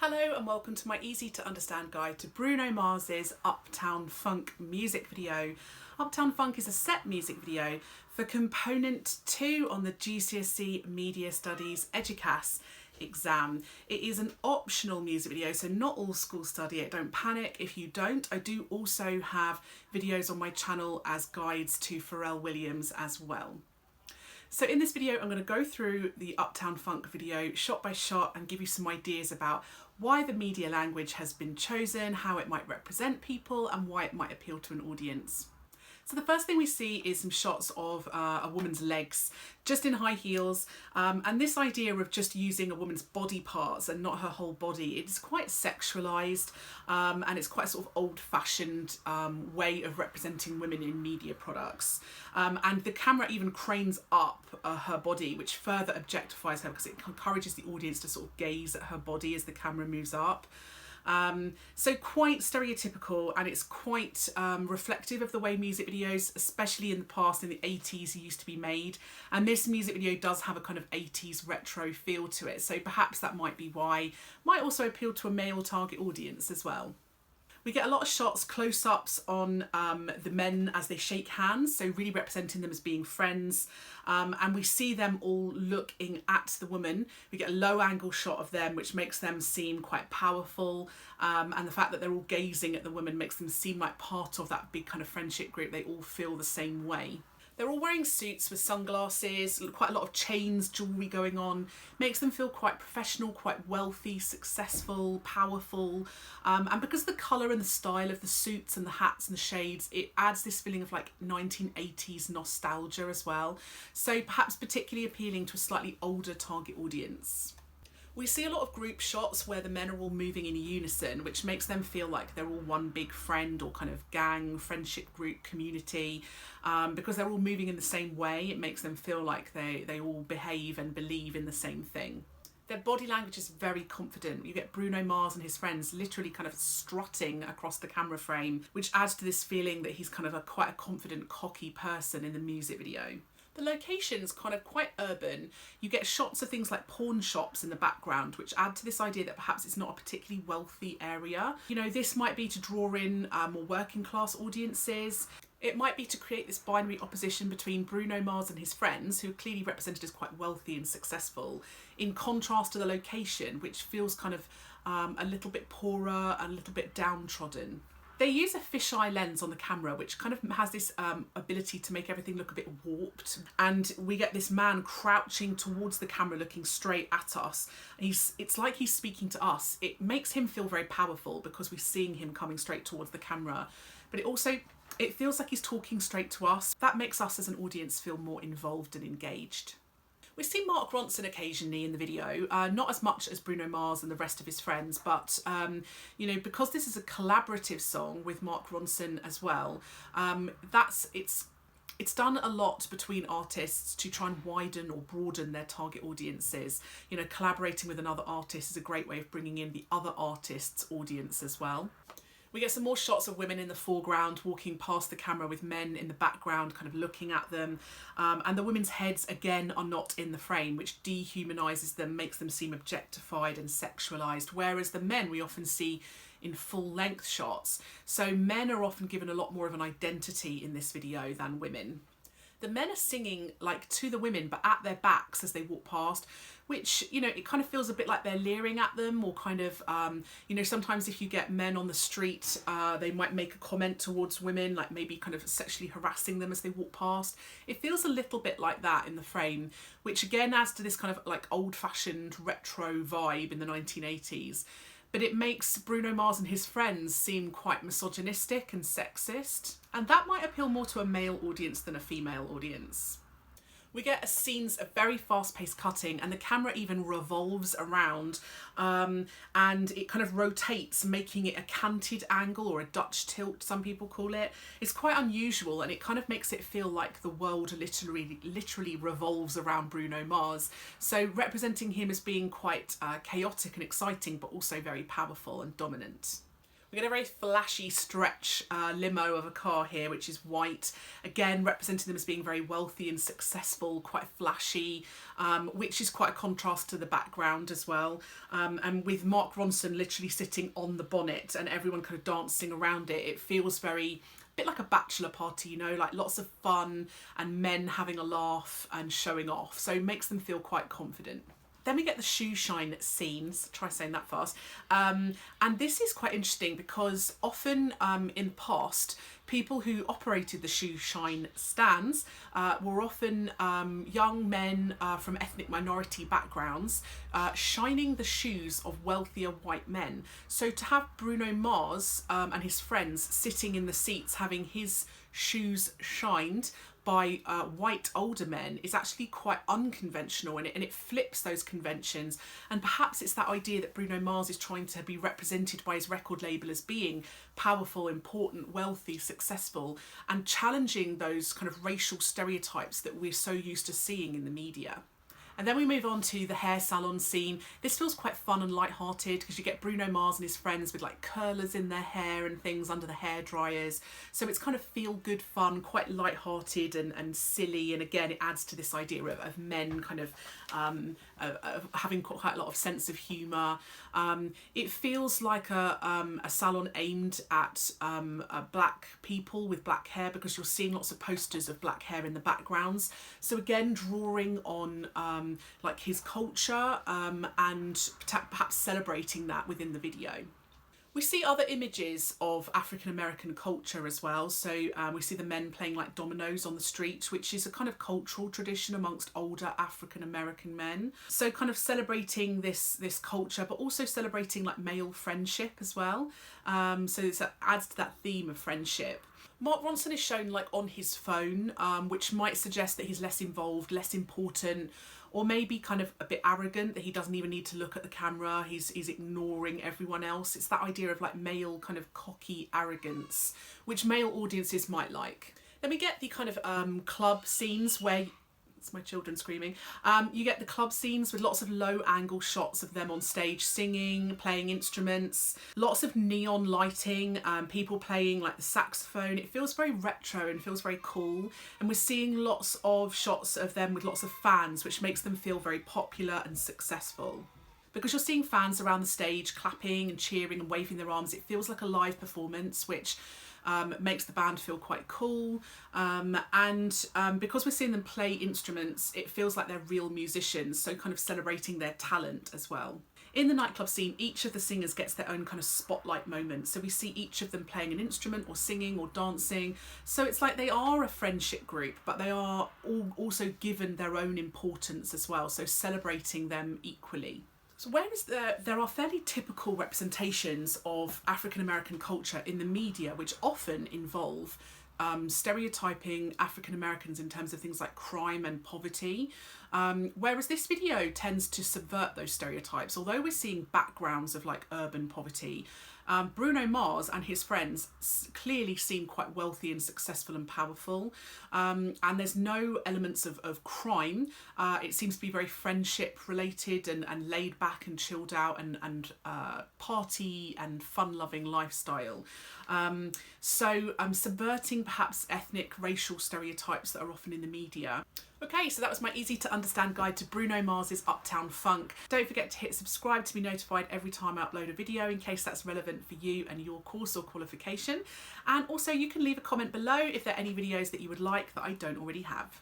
Hello and welcome to my easy to understand guide to Bruno Mars's Uptown Funk music video. Uptown Funk is a set music video for component 2 on the GCSE Media Studies EDUCAS exam. It is an optional music video, so not all schools study it. Don't panic if you don't. I do also have videos on my channel as guides to Pharrell Williams as well. So in this video, I'm going to go through the Uptown Funk video shot by shot and give you some ideas about why the media language has been chosen, how it might represent people, and why it might appeal to an audience. So the first thing we see is some shots of a woman's legs, just in high heels, and this idea of just using a woman's body parts and not her whole body, it's quite sexualised, and it's quite a sort of old-fashioned way of representing women in media products. And the camera even cranes up her body, which further objectifies her because it encourages the audience to sort of gaze at her body as the camera moves up. So quite stereotypical, and it's quite reflective of the way music videos, especially in the past, in the 80s, used to be made. And this music video does have a kind of 80s retro feel to it, so perhaps that might be why. Might also appeal to a male target audience as well. We get a lot of shots, close-ups on the men as they shake hands, so really representing them as being friends. And we see them all looking at the woman. We get a low-angle shot of them, which makes them seem quite powerful. And the fact that they're all gazing at the woman makes them seem like part of that big kind of friendship group. They all feel the same way. They're all wearing suits with sunglasses, quite a lot of chains, jewellery going on. Makes them feel quite professional, quite wealthy, successful, powerful. And because of the colour and the style of the suits and the hats and the shades, it adds this feeling of like 1980s nostalgia as well. So perhaps particularly appealing to a slightly older target audience. We see a lot of group shots where the men are all moving in unison, which makes them feel like they're all one big friend or kind of gang, friendship group, community. Because they're all moving in the same way, it makes them feel like they all behave and believe in the same thing. Their body language is very confident. You get Bruno Mars and his friends literally kind of strutting across the camera frame, which adds to this feeling that he's kind of quite a confident, cocky person in the music video. The location's kind of quite urban. You get shots of things like pawn shops in the background, which add to this idea that perhaps it's not a particularly wealthy area. You know, this might be to draw in more working class audiences. It might be to create this binary opposition between Bruno Mars and his friends, who are clearly represented as quite wealthy and successful, in contrast to the location, which feels kind of a little bit poorer, a little bit downtrodden. They use a fisheye lens on the camera, which kind of has this ability to make everything look a bit warped. And we get this man crouching towards the camera, looking straight at us. It's like he's speaking to us. It makes him feel very powerful because we're seeing him coming straight towards the camera. But it feels like he's talking straight to us. That makes us as an audience feel more involved and engaged. We see Mark Ronson occasionally in the video, not as much as Bruno Mars and the rest of his friends, but you know, because this is a collaborative song with Mark Ronson as well, it's done a lot between artists to try and widen or broaden their target audiences. You know, collaborating with another artist is a great way of bringing in the other artist's audience as well. We get some more shots of women in the foreground walking past the camera with men in the background kind of looking at them. And the women's heads, again, are not in the frame, which dehumanises them, makes them seem objectified and sexualised. Whereas the men we often see in full-length shots. So men are often given a lot more of an identity in this video than women. The men are singing like to the women, but at their backs as they walk past, which, you know, it kind of feels a bit like they're leering at them, or kind of, you know, sometimes if you get men on the street, they might make a comment towards women, like maybe kind of sexually harassing them as they walk past. It feels a little bit like that in the frame, which again adds to this kind of like old-fashioned retro vibe in the 1980s. But it makes Bruno Mars and his friends seem quite misogynistic and sexist. And that might appeal more to a male audience than a female audience. We get scenes of very fast-paced cutting, and the camera even revolves around and it kind of rotates, making it a canted angle, or a Dutch tilt, some people call it. It's quite unusual, and it kind of makes it feel like the world literally revolves around Bruno Mars. So representing him as being quite chaotic and exciting, but also very powerful and dominant. We get a very flashy stretch limo of a car here, which is white, again representing them as being very wealthy and successful, quite flashy, which is quite a contrast to the background as well. And with Mark Ronson literally sitting on the bonnet and everyone kind of dancing around it, it feels very bit like a bachelor party, you know, like lots of fun and men having a laugh and showing off. So it makes them feel quite confident. Then we get the shoe shine scenes, try saying that fast. And this is quite interesting because often in the past, people who operated the shoe shine stands were often young men from ethnic minority backgrounds shining the shoes of wealthier white men. So to have Bruno Mars and his friends sitting in the seats having his shoes shined by white older men is actually quite unconventional, and it flips those conventions. And perhaps it's that idea that Bruno Mars is trying to be represented by his record label as being powerful, important, wealthy, successful, and challenging those kind of racial stereotypes that we're so used to seeing in the media. And then we move on to the hair salon scene. This feels quite fun and light-hearted because you get Bruno Mars and his friends with like curlers in their hair and things under the hair dryers. So it's kind of feel-good fun, quite light-hearted and silly. And again, it adds to this idea of men kind of having quite a lot of sense of humour. It feels like a salon aimed at black people with black hair because you're seeing lots of posters of black hair in the backgrounds. So again, drawing on like his culture and perhaps celebrating that within the video. We see other images of African American culture as well. So we see the men playing like dominoes on the street, which is a kind of cultural tradition amongst older African American men. So kind of celebrating this culture, but also celebrating like male friendship as well. So it adds to that theme of friendship. Mark Ronson is shown like on his phone, which might suggest that he's less involved, less important, or maybe kind of a bit arrogant, that he doesn't even need to look at the camera, he's ignoring everyone else. It's that idea of like male kind of cocky arrogance, which male audiences might like. Then we get the kind of club scenes where, it's my children screaming, you get the club scenes with lots of low angle shots of them on stage singing, playing instruments, lots of neon lighting, people playing like the saxophone. It feels very retro and feels very cool, and we're seeing lots of shots of them with lots of fans, which makes them feel very popular and successful. Because you're seeing fans around the stage clapping and cheering and waving their arms, it feels like a live performance, which makes the band feel quite cool, and because we're seeing them play instruments, it feels like they're real musicians, so kind of celebrating their talent as well. In the nightclub scene, each of the singers gets their own kind of spotlight moment, so we see each of them playing an instrument or singing or dancing, so it's like they are a friendship group, but they are all also given their own importance as well, so celebrating them equally. So whereas there are fairly typical representations of African American culture in the media, which often involve stereotyping African Americans in terms of things like crime and poverty, whereas this video tends to subvert those stereotypes. Although we're seeing backgrounds of like urban poverty, Bruno Mars and his friends clearly seem quite wealthy and successful and powerful, and there's no elements of crime. It seems to be very friendship related and laid back and chilled out and party and fun loving lifestyle. So subverting perhaps ethnic racial stereotypes that are often in the media. Okay, so that was my easy to understand guide to Bruno Mars's Uptown Funk. Don't forget to hit subscribe to be notified every time I upload a video in case that's relevant for you and your course or qualification. And also you can leave a comment below if there are any videos that you would like that I don't already have.